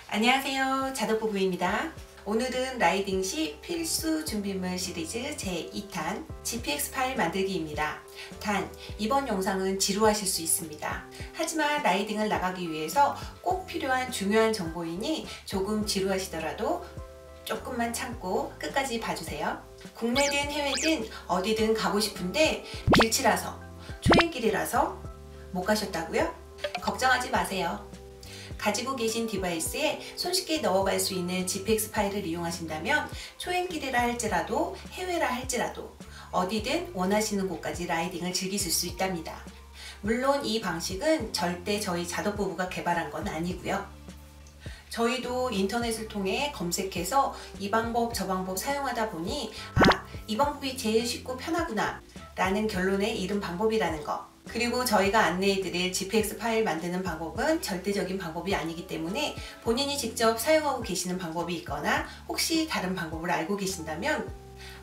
안녕하세요, 자덕부부입니다. 오늘은 라이딩 시 필수 준비물 시리즈 제2탄 GPX 파일 만들기입니다. 단, 이번 영상은 지루하실 수 있습니다. 하지만 라이딩을 나가기 위해서 꼭 필요한 중요한 정보이니 조금 지루하시더라도 조금만 참고 끝까지 봐주세요. 국내든 해외든 어디든 가고 싶은데 길치라서, 초행길이라서 못 가셨다고요? 걱정하지 마세요. 가지고 계신 디바이스에 손쉽게 넣어갈 수 있는 GPX 파일을 이용하신다면 초행길이라 할지라도 해외라 할지라도 어디든 원하시는 곳까지 라이딩을 즐기실 수 있답니다. 물론 이 방식은 절대 저희 자덕부부가 개발한 건 아니고요. 저희도 인터넷을 통해 검색해서 이 방법 저 방법 사용하다 보니 이 방법이 제일 쉽고 편하구나 라는 결론에 이른 방법이라는 거, 그리고 저희가 안내해드릴 GPX 파일 만드는 방법은 절대적인 방법이 아니기 때문에 본인이 직접 사용하고 계시는 방법이 있거나 혹시 다른 방법을 알고 계신다면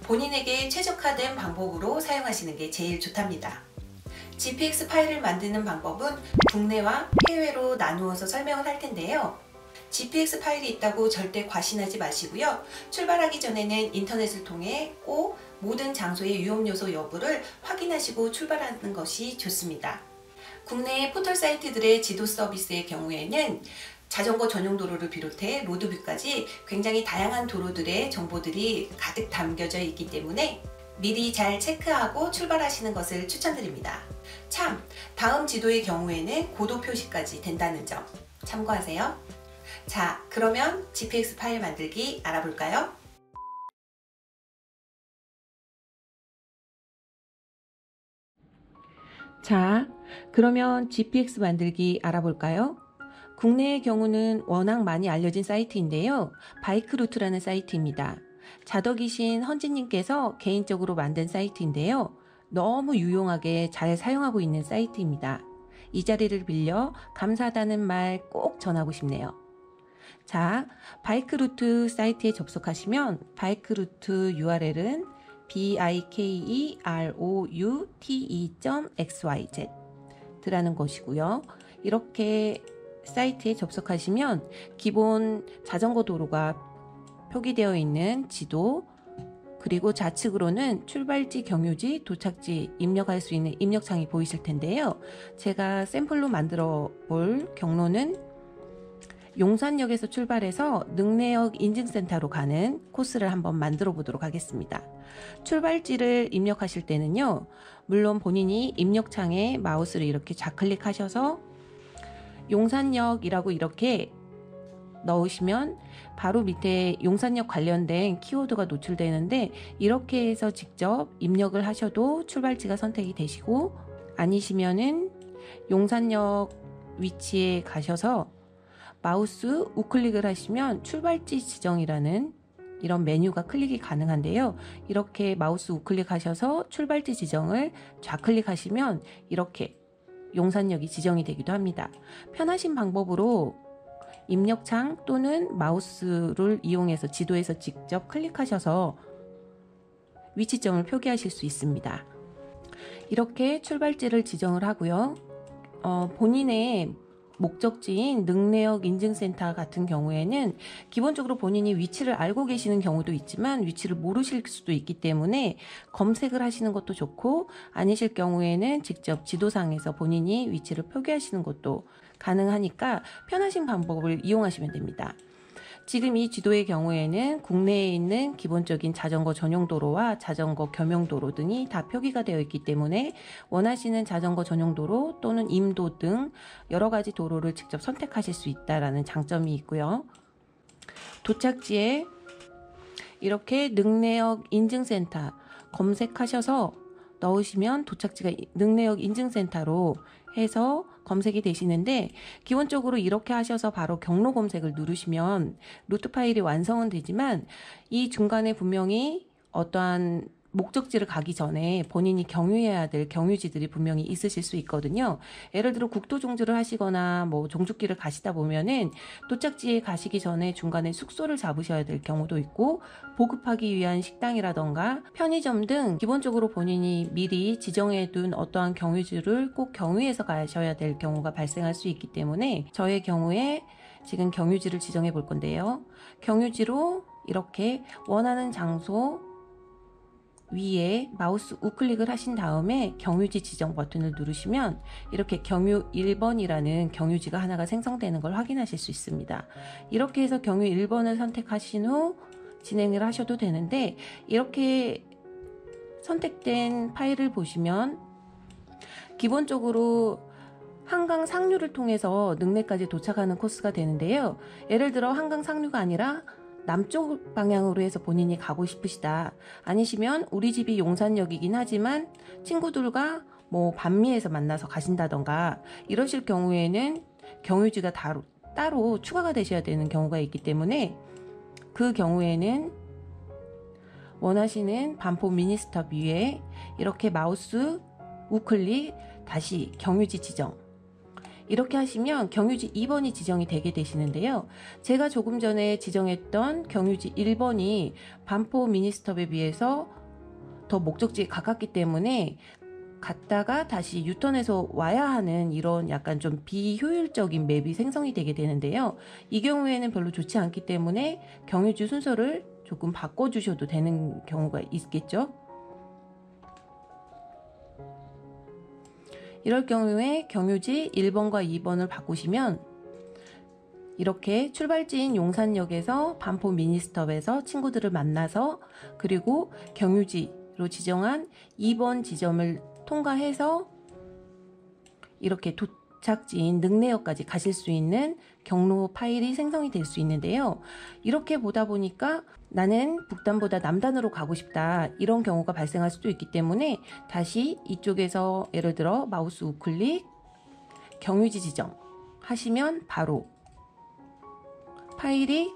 본인에게 최적화된 방법으로 사용하시는 게 제일 좋답니다. GPX 파일을 만드는 방법은 국내와 해외로 나누어서 설명을 할 텐데요. GPX 파일이 있다고 절대 과신하지 마시고요. 출발하기 전에는 인터넷을 통해 꼭 모든 장소의 위험요소 여부를 확인하시고 출발하는 것이 좋습니다. 국내 포털 사이트들의 지도 서비스의 경우에는 자전거 전용 도로를 비롯해 로드뷰까지 굉장히 다양한 도로들의 정보들이 가득 담겨져 있기 때문에 미리 잘 체크하고 출발하시는 것을 추천드립니다. 참, 다음 지도의 경우에는 고도 표시까지 된다는 점 참고하세요. 자, 그러면 GPX 파일 만들기 알아볼까요? 자, 그러면 GPX 만들기 알아볼까요? 국내의 경우는 워낙 많이 알려진 사이트인데요. 바이크루트라는 사이트입니다. 자덕이신 헌지님께서 개인적으로 만든 사이트인데요. 너무 유용하게 잘 사용하고 있는 사이트입니다. 이 자리를 빌려 감사하다는 말 꼭 전하고 싶네요. 자, 바이크루트 사이트에 접속하시면 바이크루트 URL은 bikeroute.xyz 라는 것이고요. 이렇게 사이트에 접속하시면 기본 자전거 도로가 표기되어 있는 지도, 그리고 좌측으로는 출발지, 경유지, 도착지 입력할 수 있는 입력창이 보이실 텐데요. 제가 샘플로 만들어 볼 경로는 용산역에서 출발해서 능내역 인증센터로 가는 코스를 한번 만들어 보도록 하겠습니다. 출발지를 입력하실 때는요, 물론 본인이 입력창에 마우스를 이렇게 좌클릭하셔서 용산역이라고 이렇게 넣으시면 바로 밑에 용산역 관련된 키워드가 노출되는데, 이렇게 해서 직접 입력을 하셔도 출발지가 선택이 되시고, 아니시면은 용산역 위치에 가셔서 마우스 우클릭을 하시면 출발지 지정이라는 이런 메뉴가 클릭이 가능한데요. 이렇게 마우스 우클릭 하셔서 출발지 지정을 좌클릭하시면 이렇게 용산역이 지정이 되기도 합니다. 편하신 방법으로 입력창 또는 마우스를 이용해서 지도에서 직접 클릭하셔서 위치점을 표기하실 수 있습니다. 이렇게 출발지를 지정을 하고요. 본인의 목적지인 능내역 인증센터 같은 경우에는 기본적으로 본인이 위치를 알고 계시는 경우도 있지만 위치를 모르실 수도 있기 때문에 검색을 하시는 것도 좋고, 아니실 경우에는 직접 지도상에서 본인이 위치를 표기하시는 것도 가능하니까 편하신 방법을 이용하시면 됩니다. 지금 이 지도의 경우에는 국내에 있는 기본적인 자전거 전용 도로와 자전거 겸용 도로 등이 다 표기가 되어 있기 때문에 원하시는 자전거 전용 도로 또는 임도 등 여러 가지 도로를 직접 선택하실 수 있다는 장점이 있고요. 도착지에 이렇게 능내역 인증센터 검색하셔서 넣으시면 도착지가 능내역 인증센터로 해서 검색이 되시는데, 기본적으로 이렇게 하셔서 바로 경로 검색을 누르시면 루트 파일이 완성은 되지만 이 중간에 분명히 어떠한 목적지를 가기 전에 본인이 경유해야 될 경유지들이 분명히 있으실 수 있거든요. 예를 들어 국도 종주를 하시거나 종주길을 가시다 보면은 도착지에 가시기 전에 중간에 숙소를 잡으셔야 될 경우도 있고, 보급하기 위한 식당이라던가 편의점 등 기본적으로 본인이 미리 지정해 둔 어떠한 경유지를 꼭 경유해서 가셔야 될 경우가 발생할 수 있기 때문에 저의 경우에 지금 경유지를 지정해 볼 건데요. 경유지로 이렇게 원하는 장소 위에 마우스 우클릭을 하신 다음에 경유지 지정 버튼을 누르시면 이렇게 경유 1번이라는 경유지가 하나가 생성되는 걸 확인하실 수 있습니다. 이렇게 해서 경유 1번을 선택하신 후 진행을 하셔도 되는데, 이렇게 선택된 파일을 보시면 기본적으로 한강 상류를 통해서 능내까지 도착하는 코스가 되는데요. 예를 들어 한강 상류가 아니라 남쪽 방향으로 해서 본인이 가고 싶으시다, 아니시면 우리 집이 용산역이긴 하지만 친구들과 뭐 반미에서 만나서 가신다던가 이러실 경우에는 경유지가 따로 추가가 되셔야 되는 경우가 있기 때문에, 그 경우에는 원하시는 반포 미니스톱 위에 이렇게 마우스 우클릭 다시 경유지 지정, 이렇게 하시면 경유지 2번이 지정이 되게 되시는데요. 제가 조금 전에 지정했던 경유지 1번이 반포 미니스톱에 비해서 더 목적지에 가깝기 때문에 갔다가 다시 유턴해서 와야 하는 이런 약간 좀 비효율적인 맵이 생성이 되게 되는데요. 이 경우에는 별로 좋지 않기 때문에 경유지 순서를 조금 바꿔주셔도 되는 경우가 있겠죠. 이럴 경우에 경유지 1번과 2번을 바꾸시면 이렇게 출발지인 용산역에서 반포 미니스톱에서 친구들을 만나서, 그리고 경유지로 지정한 2번 지점을 통과해서 이렇게 도착지인 능내역까지 가실 수 있는 경로 파일이 생성이 될 수 있는데요. 이렇게 보다 보니까 나는 북단보다 남단으로 가고 싶다, 이런 경우가 발생할 수도 있기 때문에 다시 이쪽에서 예를 들어 마우스 우클릭 경유지 지정 하시면 바로 파일이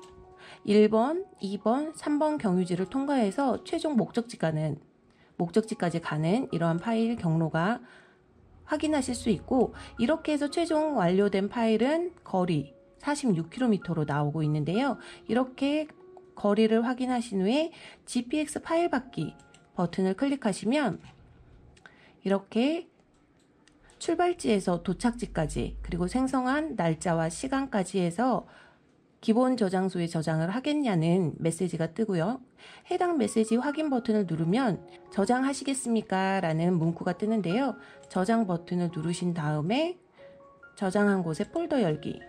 1번, 2번, 3번 경유지를 통과해서 최종 목적지까지 가는 이러한 파일 경로가 확인하실 수 있고, 이렇게 해서 최종 완료된 파일은 거리 46km로 나오고 있는데요. 이렇게 거리를 확인하신 후에 GPX 파일 받기 버튼을 클릭하시면 이렇게 출발지에서 도착지까지, 그리고 생성한 날짜와 시간까지 해서 기본 저장소에 저장을 하겠냐는 메시지가 뜨고요. 해당 메시지 확인 버튼을 누르면 저장하시겠습니까? 라는 문구가 뜨는데요. 저장 버튼을 누르신 다음에 저장한 곳에 폴더 열기,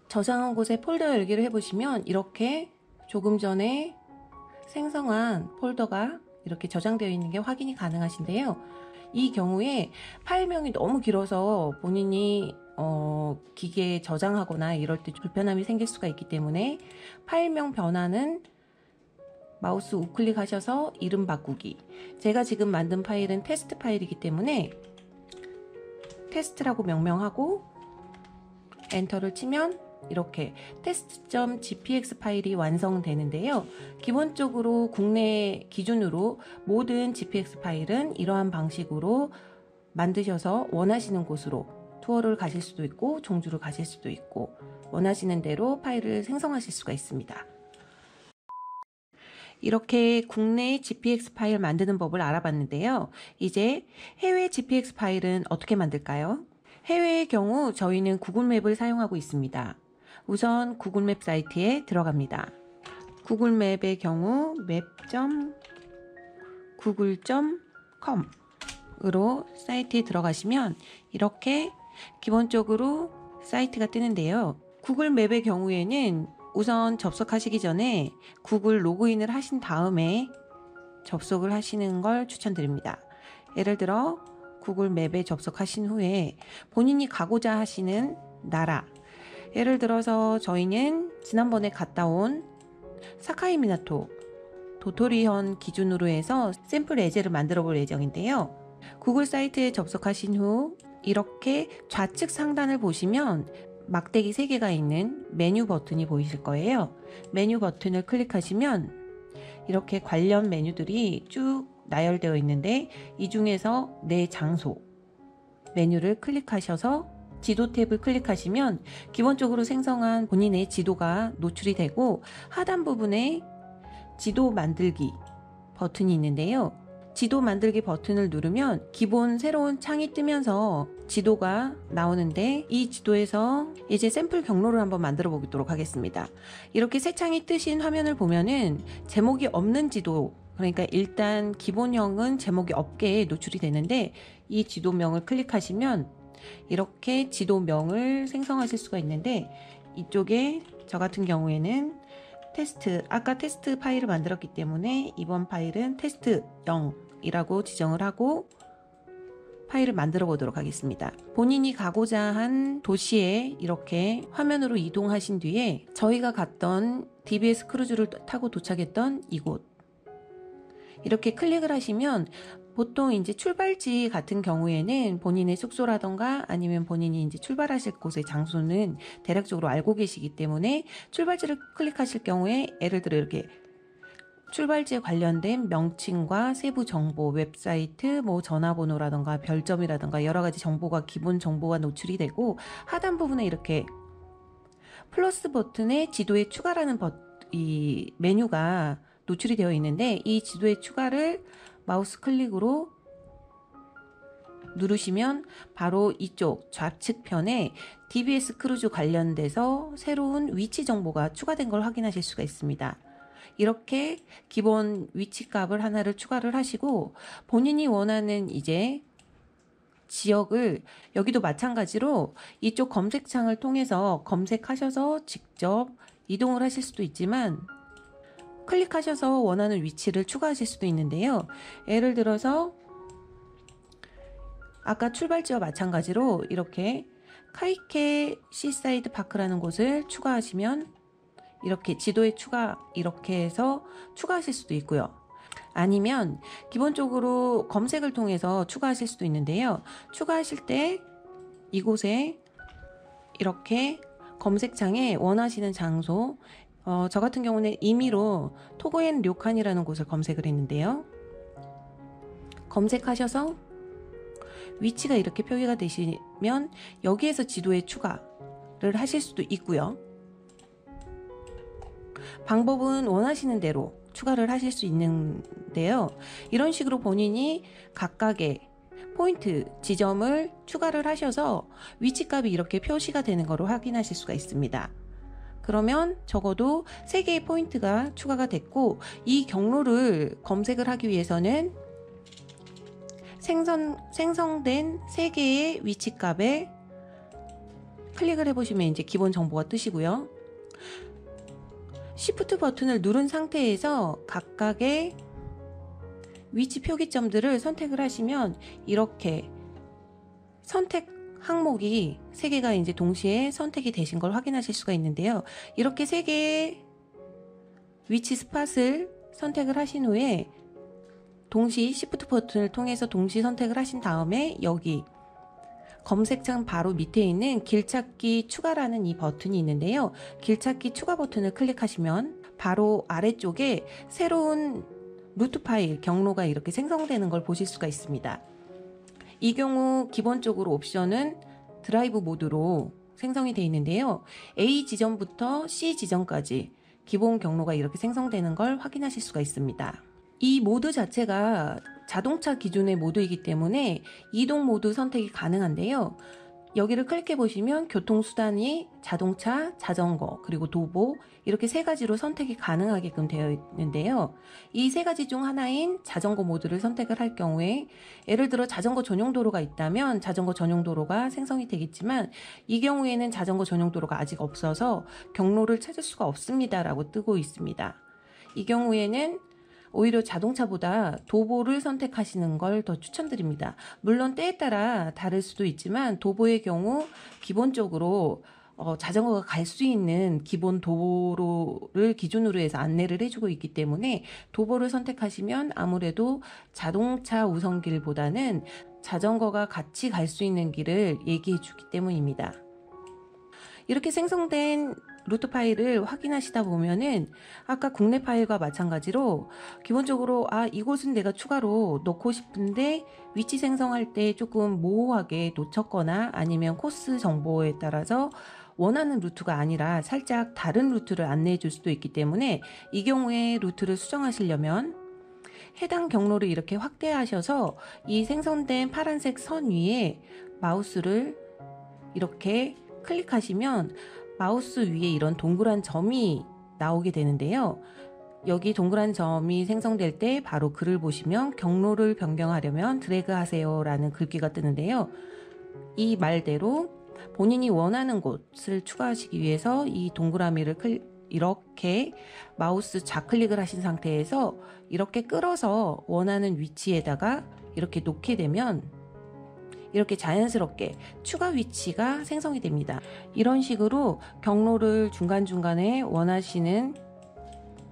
저장한 곳에 폴더 열기를 해보시면 이렇게 조금 전에 생성한 폴더가 이렇게 저장되어 있는 게 확인이 가능하신데요. 이 경우에 파일명이 너무 길어서 본인이 기계에 저장하거나 이럴 때 불편함이 생길 수가 있기 때문에 파일명 변화는 마우스 우클릭 하셔서 이름 바꾸기, 제가 지금 만든 파일은 테스트 파일이기 때문에 테스트라고 명명하고 엔터를 치면 이렇게 test.gpx 파일이 완성되는데요. 기본적으로 국내 기준으로 모든 gpx 파일은 이러한 방식으로 만드셔서 원하시는 곳으로 투어를 가실 수도 있고 종주를 가실 수도 있고 원하시는 대로 파일을 생성하실 수가 있습니다. 이렇게 국내 GPX 파일 만드는 법을 알아봤는데요. 이제 해외 GPX 파일은 어떻게 만들까요? 해외의 경우 저희는 구글맵을 사용하고 있습니다. 우선 구글맵 사이트에 들어갑니다. 구글맵의 경우 map.google.com으로 사이트에 들어가시면 이렇게 기본적으로 사이트가 뜨는데요. 구글맵의 경우에는 우선 접속하시기 전에 구글 로그인을 하신 다음에 접속을 하시는 걸 추천드립니다. 예를 들어 구글 맵에 접속하신 후에 본인이 가고자 하시는 나라, 예를 들어서 저희는 지난번에 갔다 온 사카이미나토 도토리현 기준으로 해서 샘플 예제를 만들어 볼 예정인데요. 구글 사이트에 접속하신 후 이렇게 좌측 상단을 보시면 막대기 3개가 있는 메뉴 버튼이 보이실 거예요. 메뉴 버튼을 클릭하시면 이렇게 관련 메뉴들이 쭉 나열되어 있는데 이 중에서 내 장소 메뉴를 클릭하셔서 지도 탭을 클릭하시면 기본적으로 생성한 본인의 지도가 노출이 되고 하단 부분에 지도 만들기 버튼이 있는데요. 지도 만들기 버튼을 누르면 기본 새로운 창이 뜨면서 지도가 나오는데 이 지도에서 이제 샘플 경로를 한번 만들어 보도록 하겠습니다. 이렇게 새 창이 뜨신 화면을 보면은 제목이 없는 지도, 그러니까 일단 기본형은 제목이 없게 노출이 되는데 이 지도명을 클릭하시면 이렇게 지도명을 생성하실 수가 있는데, 이쪽에 저 같은 경우에는 테스트, 아까 테스트 파일을 만들었기 때문에 이번 파일은 테스트 0이라고 지정을 하고 파일을 만들어 보도록 하겠습니다. 본인이 가고자 한 도시에 이렇게 화면으로 이동하신 뒤에 저희가 갔던 DBS 크루즈를 타고 도착했던 이곳, 이렇게 클릭을 하시면 보통 이제 출발지 같은 경우에는 본인의 숙소라던가 아니면 본인이 이제 출발하실 곳의 장소는 대략적으로 알고 계시기 때문에 출발지를 클릭하실 경우에 예를 들어 이렇게 출발지에 관련된 명칭과 세부 정보, 웹사이트, 뭐 전화번호라던가 별점이라던가 여러 가지 정보가, 기본 정보가 노출이 되고, 하단 부분에 이렇게 플러스 버튼에 지도에 추가라는 이 메뉴가 노출이 되어 있는데, 이 지도에 추가를 마우스 클릭으로 누르시면 바로 이쪽 좌측편에 DBS 크루즈 관련돼서 새로운 위치 정보가 추가된 걸 확인하실 수가 있습니다. 이렇게 기본 위치 값을 하나를 추가를 하시고, 본인이 원하는 이제 지역을 여기도 마찬가지로 이쪽 검색창을 통해서 검색하셔서 직접 이동을 하실 수도 있지만, 클릭하셔서 원하는 위치를 추가하실 수도 있는데요. 예를 들어서 아까 출발지와 마찬가지로 이렇게 카이케 시사이드 파크라는 곳을 추가하시면 이렇게 지도에 이렇게 해서 추가하실 수도 있고요. 아니면 기본적으로 검색을 통해서 추가하실 수도 있는데요. 추가하실 때 이곳에 이렇게 검색창에 원하시는 장소, 저 같은 경우는 임의로 토고엔 료칸이라는 곳을 검색을 했는데요. 검색하셔서 위치가 이렇게 표기가 되시면 여기에서 지도에 추가를 하실 수도 있고요. 방법은 원하시는 대로 추가를 하실 수 있는데요. 이런 식으로 본인이 각각의 포인트, 지점을 추가를 하셔서 위치값이 이렇게 표시가 되는 거로 확인하실 수가 있습니다. 그러면 적어도 3개의 포인트가 추가가 됐고, 이 경로를 검색을 하기 위해서는 생성된 3개의 위치값에 클릭을 해보시면 이제 기본 정보가 뜨시고요. Shift 버튼을 누른 상태에서 각각의 위치 표기점들을 선택을 하시면 이렇게 선택 항목이 3개가 이제 동시에 선택이 되신 걸 확인하실 수가 있는데요. 이렇게 3개의 위치 스팟을 선택을 하신 후에 동시 Shift 버튼을 통해서 동시 선택을 하신 다음에 여기 검색창 바로 밑에 있는 길찾기 추가라는 이 버튼이 있는데요. 길찾기 추가 버튼을 클릭하시면 바로 아래쪽에 새로운 루트 파일 경로가 이렇게 생성되는 걸 보실 수가 있습니다. 이 경우 기본적으로 옵션은 드라이브 모드로 생성이 되어 있는데요. A 지점부터 C 지점까지 기본 경로가 이렇게 생성되는 걸 확인하실 수가 있습니다. 이 모드 자체가 자동차 기준의 모드이기 때문에 이동 모드 선택이 가능한데요. 여기를 클릭해 보시면 교통수단이 자동차, 자전거, 그리고 도보 이렇게 3가지로 선택이 가능하게끔 되어 있는데요. 이 3가지 중 하나인 자전거 모드를 선택을 할 경우에 예를 들어 자전거 전용 도로가 있다면 자전거 전용 도로가 생성이 되겠지만, 이 경우에는 자전거 전용 도로가 아직 없어서 경로를 찾을 수가 없습니다 라고 뜨고 있습니다. 이 경우에는 오히려 자동차보다 도보를 선택하시는 걸 더 추천드립니다. 물론 때에 따라 다를 수도 있지만 도보의 경우 기본적으로 자전거가 갈 수 있는 기본 도로를 기준으로 해서 안내를 해주고 있기 때문에 도보를 선택하시면 아무래도 자동차 우선길보다는 자전거가 같이 갈 수 있는 길을 얘기해 주기 때문입니다. 이렇게 생성된 루트 파일을 확인하시다 보면은 아까 국내 파일과 마찬가지로 기본적으로 이곳은 내가 추가로 넣고 싶은데 위치 생성할 때 조금 모호하게 놓쳤거나 아니면 코스 정보에 따라서 원하는 루트가 아니라 살짝 다른 루트를 안내해 줄 수도 있기 때문에 이 경우에 루트를 수정하시려면 해당 경로를 이렇게 확대하셔서 이 생성된 파란색 선 위에 마우스를 이렇게 클릭하시면 마우스 위에 이런 동그란 점이 나오게 되는데요. 여기 동그란 점이 생성될 때 바로 글을 보시면 경로를 변경하려면 드래그 하세요 라는 글귀가 뜨는데요. 이 말대로 본인이 원하는 곳을 추가하시기 위해서 이 동그라미를 이렇게 마우스 좌클릭을 하신 상태에서 이렇게 끌어서 원하는 위치에다가 이렇게 놓게 되면 이렇게 자연스럽게 추가 위치가 생성이 됩니다. 이런 식으로 경로를 중간중간에 원하시는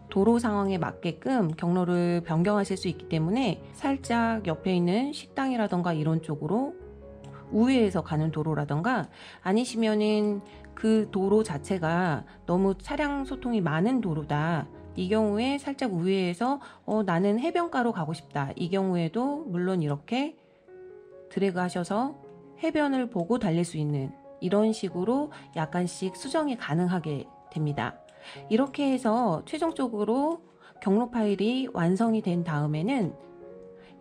도로 상황에 맞게끔 경로를 변경하실 수 있기 때문에 살짝 옆에 있는 식당이라던가 이런 쪽으로 우회해서 가는 도로라던가 아니시면은 그 도로 자체가 너무 차량 소통이 많은 도로다. 이 경우에 살짝 우회해서 나는 해변가로 가고 싶다. 이 경우에도 물론 이렇게 드래그 하셔서 해변을 보고 달릴 수 있는 이런 식으로 약간씩 수정이 가능하게 됩니다. 이렇게 해서 최종적으로 경로 파일이 완성이 된 다음에는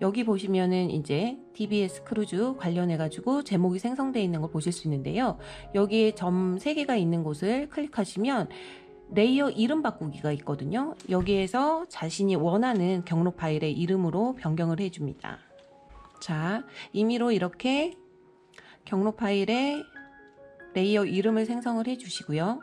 여기 보시면은 이제 DBS 크루즈 관련해 가지고 제목이 생성되어 있는 걸 보실 수 있는데요. 여기에 점 3개가 있는 곳을 클릭하시면 레이어 이름 바꾸기가 있거든요. 여기에서 자신이 원하는 경로 파일의 이름으로 변경을 해줍니다. 자, 임의로 이렇게 경로 파일에 레이어 이름을 생성을 해주시고요.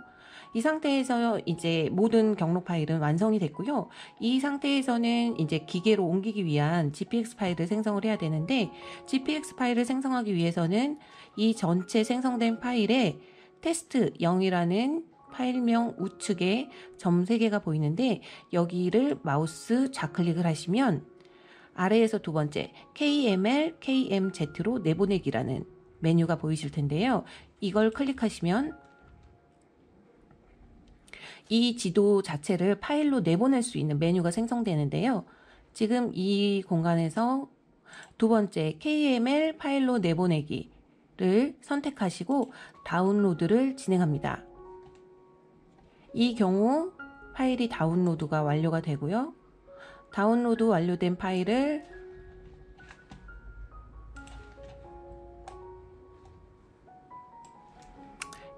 이 상태에서 이제 모든 경로 파일은 완성이 됐고요. 이 상태에서는 이제 기계로 옮기기 위한 GPX 파일을 생성을 해야 되는데 GPX 파일을 생성하기 위해서는 이 전체 생성된 파일에 테스트 0이라는 파일명 우측에 점 3개가 보이는데 여기를 마우스 좌클릭을 하시면 아래에서 두 번째 KML, KMZ로 내보내기라는 메뉴가 보이실 텐데요. 이걸 클릭하시면 이 지도 자체를 파일로 내보낼 수 있는 메뉴가 생성되는데요. 지금 이 공간에서 두 번째 KML 파일로 내보내기를 선택하시고 다운로드를 진행합니다. 이 경우 파일이 다운로드가 완료가 되고요. 다운로드 완료된 파일을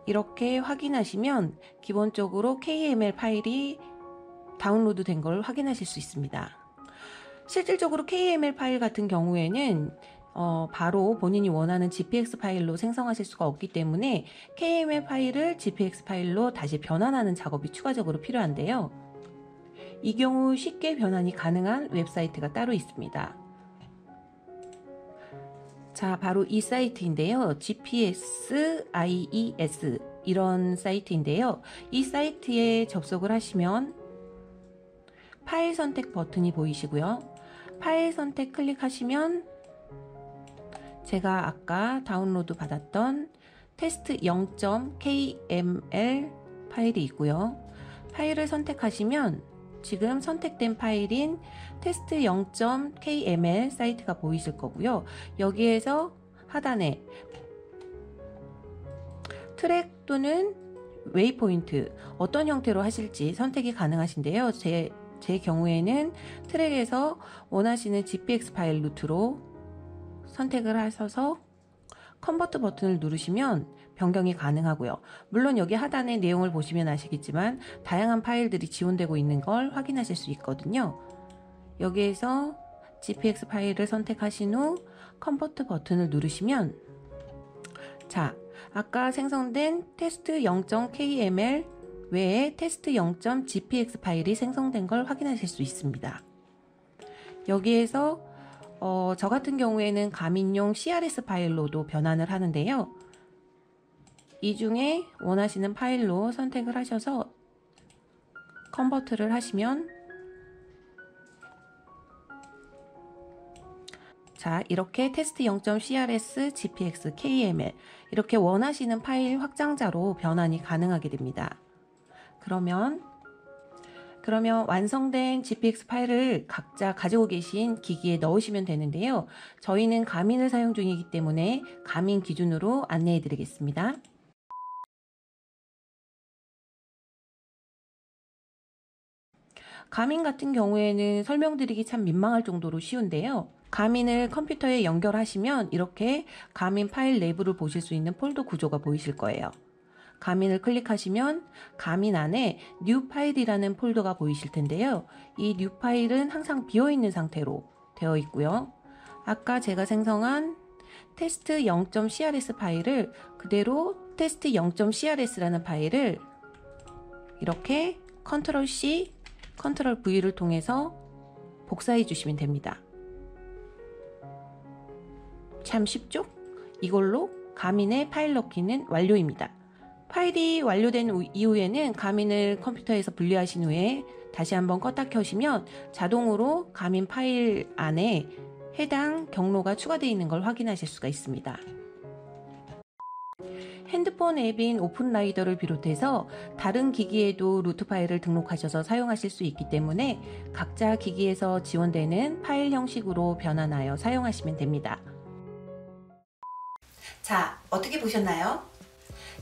이렇게 확인하시면 기본적으로 KML 파일이 다운로드 된 걸 확인하실 수 있습니다. 실질적으로 KML 파일 같은 경우에는 바로 본인이 원하는 GPX 파일로 생성하실 수가 없기 때문에 KML 파일을 GPX 파일로 다시 변환하는 작업이 추가적으로 필요한데요. 이 경우 쉽게 변환이 가능한 웹사이트가 따로 있습니다. 자, 바로 이 사이트인데요. GPSIES 이런 사이트인데요. 이 사이트에 접속을 하시면 파일 선택 버튼이 보이시고요. 파일 선택 클릭하시면 제가 아까 다운로드 받았던 테스트 0.kml 파일이 있고요. 파일을 선택하시면 지금 선택된 파일인 테스트 0.kml 사이트가 보이실 거고요. 여기에서 하단에 트랙 또는 웨이포인트 어떤 형태로 하실지 선택이 가능하신데요. 제 경우에는 트랙에서 원하시는 GPX 파일 루트로 선택을 하셔서 컨버트 버튼을 누르시면 변경이 가능하고요. 물론 여기 하단의 내용을 보시면 아시겠지만 다양한 파일들이 지원되고 있는 걸 확인하실 수 있거든요. 여기에서 GPX 파일을 선택하신 후 컨버트 버튼을 누르시면 자, 아까 생성된 테스트 0.kml 외에 테스트 0.gpx 파일이 생성된 걸 확인하실 수 있습니다. 여기에서 저 같은 경우에는 가민용 CRS 파일로도 변환을 하는데요. 이 중에 원하시는 파일로 선택을 하셔서 컨버트를 하시면 자, 이렇게 테스트 0.crs, gpx, kml 이렇게 원하시는 파일 확장자로 변환이 가능하게 됩니다. 그러면 완성된 GPX 파일을 각자 가지고 계신 기기에 넣으시면 되는데요. 저희는 가민을 사용 중이기 때문에 가민 기준으로 안내해 드리겠습니다. 가민 같은 경우에는 설명드리기 참 민망할 정도로 쉬운데요. 가민을 컴퓨터에 연결하시면 이렇게 가민 파일 내부를 보실 수 있는 폴더 구조가 보이실 거예요. 가민을 클릭하시면 가민 안에 뉴 파일이라는 폴더가 보이실 텐데요. 이 뉴 파일은 항상 비어있는 상태로 되어 있고요. 아까 제가 생성한 테스트 0.crs 파일을 그대로 테스트 0.crs라는 파일을 이렇게 컨트롤 C, 컨트롤 V를 통해서 복사해 주시면 됩니다. 참 쉽죠? 이걸로 가민의 파일 넣기는 완료입니다. 파일이 완료된 이후에는 가민을 컴퓨터에서 분리하신 후에 다시 한번 껐다 켜시면 자동으로 가민 파일 안에 해당 경로가 추가되어 있는 걸 확인하실 수가 있습니다. 핸드폰 앱인 오픈라이더를 비롯해서 다른 기기에도 루트 파일을 등록하셔서 사용하실 수 있기 때문에 각자 기기에서 지원되는 파일 형식으로 변환하여 사용하시면 됩니다. 자, 어떻게 보셨나요?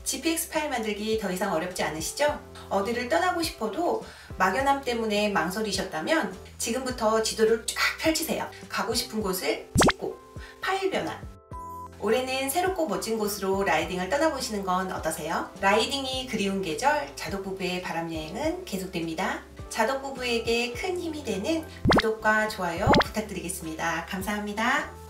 GPX 파일 만들기 더 이상 어렵지 않으시죠? 어디를 떠나고 싶어도 막연함 때문에 망설이셨다면 지금부터 지도를 쫙 펼치세요. 가고 싶은 곳을 찍고 파일 변환. 올해는 새롭고 멋진 곳으로 라이딩을 떠나보시는 건 어떠세요? 라이딩이 그리운 계절, 자덕부부의 바람여행은 계속됩니다. 자덕부부에게 큰 힘이 되는 구독과 좋아요 부탁드리겠습니다. 감사합니다.